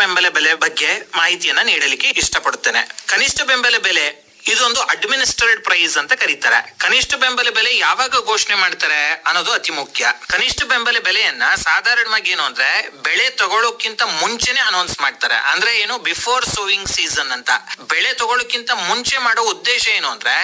ಬೆಂಬಲ ಬೆಲೆ ಬಗ್ಗೆ ಮಾಹಿತಿಯನ್ನ ನೀಡಲಿಕ್ಕೆ ಇಷ್ಟಪಡುತ್ತೇನೆ. ಕನಿಷ್ಠ ಬೆಂಬಲ ಬೆಲೆ ಇದೊಂದು ಅಡ್ಮಿನಿಸ್ಟ್ರೇಟೆಡ್ ಪ್ರೈಸ್ ಅಂತ ಕರೀತಾರೆ. ಕನಿಷ್ಠ ಬೆಂಬಲ ಬೆಲೆ ಯಾವಾಗ ಘೋಷಣೆ ಮಾಡ್ತಾರೆ ಅನ್ನೋದು ಅತಿ ಮುಖ್ಯ. ಕನಿಷ್ಠ ಬೆಂಬಲ ಬೆಲೆಯನ್ನ ಸಾಧಾರಣವಾಗಿ ಏನು ಅಂದ್ರೆ ಬೆಳೆ ತಗೊಳ್ಳೋಕ್ಕಿಂತ ಮುಂಚೆನೆ ಅನೌನ್ಸ್ ಮಾಡ್ತಾರೆ. ಅಂದ್ರೆ ಏನು, ಬಿಫೋರ್ ಸೋವಿಂಗ್ ಸೀಸನ್ ಅಂತ. ಬೆಳೆ ತಗೊಳ್ಳೋಕ್ಕಿಂತ ಮುಂಚೆ ಮಾಡೋ ಉದ್ದೇಶ ಏನು ಅಂದ್ರೆ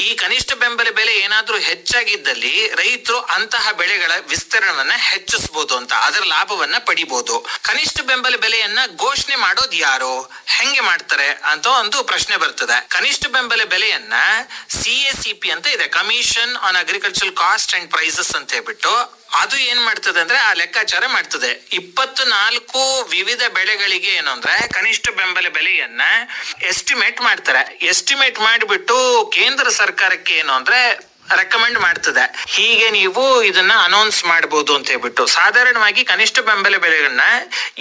ಈ ಕನಿಷ್ಠ ಬೆಂಬಲ ಬೆಲೆ ಏನಾದ್ರೂ ಹೆಚ್ಚಾಗಿದ್ದಲ್ಲಿ ರೈತರು ಅಂತಹ ಬೆಳೆಗಳ ವಿಸ್ತರಣೆಯನ್ನ ಹೆಚ್ಚಿಸಬಹುದು ಅಂತ, ಅದರ ಲಾಭವನ್ನ ಪಡಿಬಹುದು. ಕನಿಷ್ಠ ಬೆಂಬಲ ಬೆಲೆಯನ್ನ ಘೋಷಣೆ ಮಾಡೋದು ಯಾರು, ಹೆಂಗೆ ಮಾಡ್ತಾರೆ ಅಂತ ಒಂದು ಪ್ರಶ್ನೆ ಬರ್ತದೆ. ಕನಿಷ್ಠ ಬೆಂಬಲ ಬೆಲೆಯನ್ನ CACP ಅಂತ ಇದೆ, commission on agricultural cost and prices ಅಂತ ಹೇಳ್ಬಿಟ್ಟು, ಅದು ಏನ್ ಮಾಡ್ತದೆ ಅಂದ್ರೆ ಆ ಲೆಕ್ಕಾಚಾರ ಮಾಡ್ತದೆ. 24 ವಿವಿಧ ಬೆಳೆಗಳಿಗೆ ಏನು ಅಂದ್ರೆ ಕನಿಷ್ಠ ಬೆಂಬಲ ಬೆಲೆಯನ್ನ ಎಸ್ಟಿಮೇಟ್ ಮಾಡ್ತಾರೆ. ಎಸ್ಟಿಮೇಟ್ ಮಾಡಿಬಿಟ್ಟು ಕೇಂದ್ರ ಸರ್ಕಾರಕ್ಕೆ ಏನು ಅಂದ್ರೆ ರೆಕಮೆಂಡ್ ಮಾಡ್ತದೆ, ಹೀಗೆ ನೀವು ಇದನ್ನ ಅನೌನ್ಸ್ ಮಾಡಬಹುದು ಅಂತ ಹೇಳ್ಬಿಟ್ಟು. ಸಾಧಾರಣವಾಗಿ ಕನಿಷ್ಠ ಬೆಂಬಲ ಬೆಲೆಗಳನ್ನ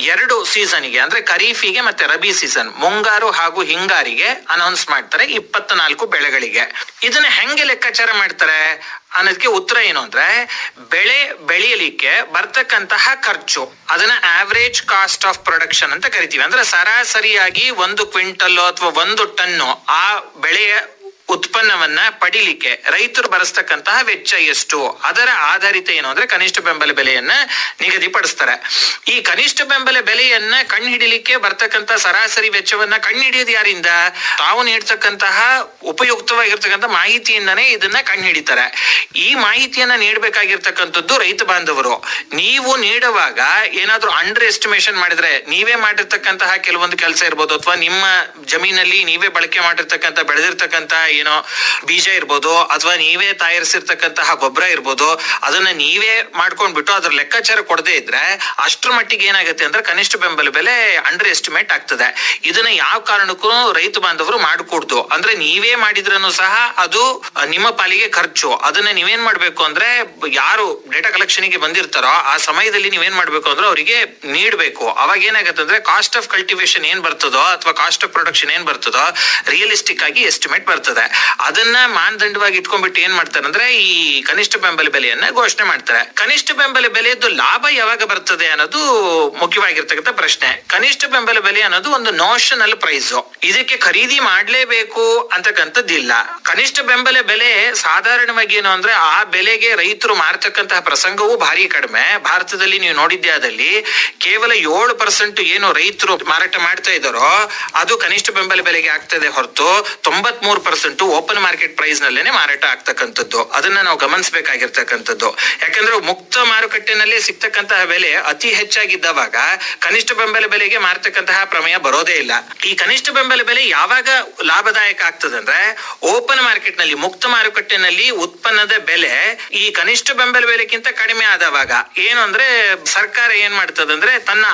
2 ಸೀಸನ್ಗೆ ಅಂದ್ರೆ ಖರೀಫಿಗೆ ಮತ್ತೆ ರಬಿ ಸೀಸನ್, ಮುಂಗಾರು ಹಾಗೂ ಹಿಂಗಾರಿಗೆ ಅನೌನ್ಸ್ ಮಾಡ್ತಾರೆ 24 ಬೆಳೆಗಳಿಗೆ. ಇದನ್ನ ಹೆಂಗೆ ಲೆಕ್ಕಾಚಾರ ಮಾಡ್ತಾರೆ ಅನ್ನೋದಕ್ಕೆ ಉತ್ತರ ಏನು ಅಂದ್ರೆ ಬೆಳೆ ಬೆಳೆಯಲಿಕ್ಕೆ ಬರ್ತಕ್ಕಂತಹ ಖರ್ಚು, ಅದನ್ನ ಆವರೇಜ್ ಕಾಸ್ಟ್ ಆಫ್ ಪ್ರೊಡಕ್ಷನ್ ಅಂತ ಕರಿತೀವಿ. ಅಂದ್ರೆ ಸರಾಸರಿಯಾಗಿ 1 ಕ್ವಿಂಟಲ್ ಅಥವಾ 1 ಟನ್ನು ಆ ಬೆಳೆಯ ಉತ್ಪನ್ನವನ್ನ ಪಡಿಲಿಕ್ಕೆ ರೈತರು ಬರೆಸ್ತಕ್ಕಂತಹ ವೆಚ್ಚ ಎಷ್ಟು, ಅದರ ಆಧಾರಿತ ಏನು ಅಂದ್ರೆ ಕನಿಷ್ಠ ಬೆಂಬಲ ಬೆಲೆಯನ್ನ ನಿಗದಿಪಡಿಸ್ತಾರೆ. ಈ ಕನಿಷ್ಠ ಬೆಂಬಲ ಬೆಲೆಯನ್ನ ಕಂಡುಹಿಡಿಲಿಕ್ಕೆ ಬರ್ತಕ್ಕಂತ ಸರಾಸರಿ ವೆಚ್ಚವನ್ನ ಕಂಡುಹಿಡಿಯೋದು ಯಾರಿಂದ, ತಾವು ನೀಡ್ತಕ್ಕಂತಹ ಉಪಯುಕ್ತವಾಗಿರ್ತಕ್ಕಂಥ ಮಾಹಿತಿಯಿಂದನೇ ಇದನ್ನ ಕಂಡುಹಿಡಿತಾರೆ. ಈ ಮಾಹಿತಿಯನ್ನ ನೀಡಬೇಕಾಗಿರ್ತಕ್ಕಂಥದ್ದು ರೈತ ಬಾಂಧವರು. ನೀವು ನೀಡುವಾಗ ಏನಾದ್ರೂ ಅಂಡರ್ ಎಸ್ಟಿಮೇಷನ್ ಮಾಡಿದ್ರೆ, ನೀವೇ ಮಾಡಿರ್ತಕ್ಕಂತಹ ಕೆಲವೊಂದು ಕೆಲಸ ಇರ್ಬೋದು, ಅಥವಾ ನಿಮ್ಮ ಜಮೀನಲ್ಲಿ ನೀವೇ ಬಳಕೆ ಮಾಡಿರ್ತಕ್ಕಂಥ ಬೆಳೆದಿರ್ತಕ್ಕಂಥ ಏನೋ ಬೀಜ ಇರ್ಬೋದು, ಅಥವಾ ನೀವೇ ತಯಾರಿಸಿರ್ತಕ್ಕಂತಹ ಗೊಬ್ಬರ ಇರ್ಬೋದು, ಅದನ್ನ ನೀವೇ ಮಾಡ್ಕೊಂಡ್ಬಿಟ್ಟು ಅದ್ರ ಲೆಕ್ಕಾಚಾರ ಕೊಡದೇ ಇದ್ರೆ ಅಷ್ಟ್ರ ಮಟ್ಟಿಗೆ ಏನಾಗುತ್ತೆ ಅಂದ್ರೆ ಕನಿಷ್ಠ ಬೆಂಬಲ ಬೆಲೆ ಅಂಡರ್ ಎಸ್ಟಿಮೇಟ್ ಆಗ್ತದೆ. ಇದನ್ನ ಯಾವ ಕಾರಣಕ್ಕೂ ರೈತ ಬಾಂಧವರು ಮಾಡಕೂಡ್ದು. ಅಂದ್ರೆ ನೀವೇ ಮಾಡಿದ್ರೂ ಸಹ ಅದು ನಿಮ್ಮ ಪಾಲಿಗೆ ಖರ್ಚು. ಅದನ್ನ ನೀವೇನ್ ಮಾಡ್ಬೇಕು ಅಂದ್ರೆ ಯಾರು ಡೇಟಾ ಕಲೆಕ್ಷನ್ ಗೆ ಬಂದಿರ್ತಾರೋ ಆ ಸಮಯದಲ್ಲಿ ನೀವೇನ್ ಮಾಡ್ಬೇಕು ಅಂದ್ರೆ ಅವರಿಗೆ ನೀಡ್ಬೇಕು. ಅವಾಗ ಏನಾಗುತ್ತೆ ಅಂದ್ರೆ ಕಾಸ್ಟ್ ಆಫ್ ಕಲ್ಟಿವೇಶನ್ ಏನ್ ಬರ್ತದೋ ಅಥವಾ ಕಾಸ್ಟ್ ಆಫ್ ಪ್ರೊಡಕ್ಷನ್ ಏನ್ ಬರ್ತದೋ ರಿಯಲಿಸ್ಟಿಕ್ ಆಗಿ ಎಸ್ಟಿಮೇಟ್ ಬರ್ತದೆ. ಅದನ್ನ ಮಾನದಂಡವಾಗಿ ಇಟ್ಕೊಂಡ್ಬಿಟ್ಟು ಏನ್ ಮಾಡ್ತಾರೆ ಅಂದ್ರೆ ಈ ಕನಿಷ್ಠ ಬೆಂಬಲ ಬೆಲೆಯನ್ನ ಘೋಷಣೆ ಮಾಡ್ತಾರೆ. ಕನಿಷ್ಠ ಬೆಂಬಲ ಬೆಲೆಯದ್ದು ಲಾಭ ಯಾವಾಗ ಬರ್ತದೆ ಅನ್ನೋದು ಮುಖ್ಯವಾಗಿರ್ತಕ್ಕಂಥ ಪ್ರಶ್ನೆ. ಕನಿಷ್ಠ ಬೆಂಬಲ ಬೆಲೆ ಅನ್ನೋದು ಒಂದು ನೋಷನಲ್ ಪ್ರೈಸ್. ಇದಕ್ಕೆ ಖರೀದಿ ಮಾಡ್ಲೇಬೇಕು ಅಂತಕ್ಕಂಥದ್ದಿಲ್ಲ. ಕನಿಷ್ಠ ಬೆಂಬಲ ಬೆಲೆ ಸಾಧಾರಣವಾಗಿ ಏನು ಅಂದ್ರೆ ಆ ಬೆಲೆಗೆ ರೈತರು ಮಾರ್ತಕ್ಕಂತಹ ಪ್ರಸಂಗವೂ ಭಾರಿ ಕಡಿಮೆ. ಭಾರತದಲ್ಲಿ ನೀವು ನೋಡಿದ್ದೆ ಆದಲ್ಲಿ ಕೇವಲ 7% ಏನು ರೈತರು ಮಾರಾಟ ಮಾಡ್ತಾ ಇದ್ದಾರೋ ಅದು ಕನಿಷ್ಠ ಬೆಂಬಲ ಬೆಲೆಗೆ ಆಗ್ತದೆ ಹೊರತು 93% ಓಪನ್ ಮಾರ್ಕೆಟ್ ಪ್ರೈಸ್ ನಲ್ಲೇನೆ ಮಾರಾಟ ಆಗ್ತಕ್ಕಂಥದ್ದು. ಅದನ್ನ ನಾವು ಗಮನಿಸಬೇಕಾಗಿರ್ತಕ್ಕಂಥದ್ದು. ಯಾಕಂದ್ರೆ ಮುಕ್ತ ಮಾರುಕಟ್ಟೆನಲ್ಲಿ ಸಿಗ್ತಕ್ಕಂತಹ ಬೆಲೆ ಅತಿ ಹೆಚ್ಚಾಗಿದ್ದವಾಗ ಕನಿಷ್ಠ ಬೆಂಬಲ ಬೆಲೆಗೆ ಮಾರ್ತಕ್ಕಂತಹ ಪ್ರಮೇಯ ಬರೋದೇ ಇಲ್ಲ. ಈ ಕನಿಷ್ಠ ಬೆಂಬಲ ಬೆಲೆ ಯಾವಾಗ ಲಾಭದಾಯಕ ಆಗ್ತದೆ ಅಂದ್ರೆ ಓಪನ್ ಮಾರ್ಕೆಟ್ ನಲ್ಲಿ, ಮುಕ್ತ ಮಾರುಕಟ್ಟೆನಲ್ಲಿ ಉತ್ಪನ್ನದ ಬೆಲೆ ಈ ಕನಿಷ್ಠ ಬೆಂಬಲ ಬೆಲೆಗಿಂತ ಕಡಿಮೆ ಆದವಾಗ ಏನು ಅಂದ್ರೆ ಸರ್ಕಾರ ಏನ್ ಮಾಡ್ತದಂದ್ರೆ ತನ್ನ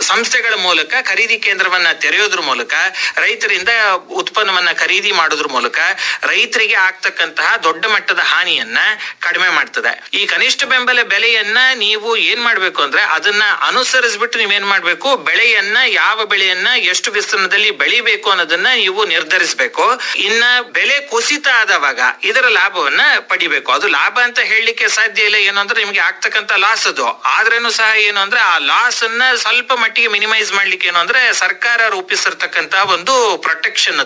ಸಂಸ್ಥೆಗಳ ಮೂಲಕ ಖರೀದಿ ಕೇಂದ್ರವನ್ನ ತೆರೆಯೋದ್ರ ಮೂಲಕ ರೈತರಿಂದ ಉತ್ಪನ್ನವನ್ನ ಖರೀದಿ ಮಾಡೋದ್ರ ಮೂಲಕ ರೈತರಿಗೆ ಆಗ್ತಕ್ಕಂತಹ ದೊಡ್ಡ ಮಟ್ಟದ ಹಾನಿಯನ್ನ ಕಡಿಮೆ ಮಾಡ್ತದೆ. ಈ ಕನಿಷ್ಠ ಬೆಂಬಲ ಬೆಲೆಯನ್ನ ನೀವು ಏನ್ ಮಾಡ್ಬೇಕು ಅಂದ್ರೆ ಅದನ್ನ ಅನುಸರಿಸ್ಬಿಟ್ಟು ನೀವೇನ್ ಮಾಡ್ಬೇಕು, ಬೆಳೆಯನ್ನ ಯಾವ ಬೆಳೆಯನ್ನ ಎಷ್ಟು ವಿಸ್ತೀರ್ಣದಲ್ಲಿ ಬೆಳಿಬೇಕು ಅನ್ನೋದನ್ನ ನೀವು ನಿರ್ಧರಿಸಬೇಕು. ಇನ್ನ ಬೆಲೆ ಕುಸಿತ ಆದವಾಗ ಇದರ ಲಾಭವನ್ನ ಪಡಿಬೇಕು. ಅದು ಲಾಭ ಅಂತ ಹೇಳಲಿಕ್ಕೆ ಸಾಧ್ಯ ಇಲ್ಲ. ಏನು ಅಂದ್ರೆ ನಿಮ್ಗೆ ಆಗ್ತಕ್ಕಂಥ ಲಾಸ್ ಅದು. ಆದ್ರೇನು ಸಹ ಏನು ಅಂದ್ರೆ ಆ ಲಾಸ್ ಅನ್ನ ಸ್ವಲ್ಪ ಮಟ್ಟಿಗೆ ಮಿನಿಮೈಸ್ ಮಾಡ್ಲಿಕ್ಕೆ ಏನು ಅಂದ್ರೆ ಸರ್ಕಾರ ರೂಪಿಸಿರ್ತಕ್ಕಂತಹ ಒಂದು ಪ್ರೊಟೆಕ್ಷನ್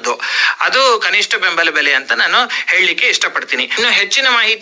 ಅದು ಕನಿಷ್ಠ ಬೆಂಬಲ ಬೆಲೆ ಅಂತ ನಾನು ಹೇಳಲಿಕ್ಕೆ ಇಷ್ಟಪಡ್ತೀನಿ. ಇನ್ನು ಹೆಚ್ಚಿನ ಮಾಹಿತಿ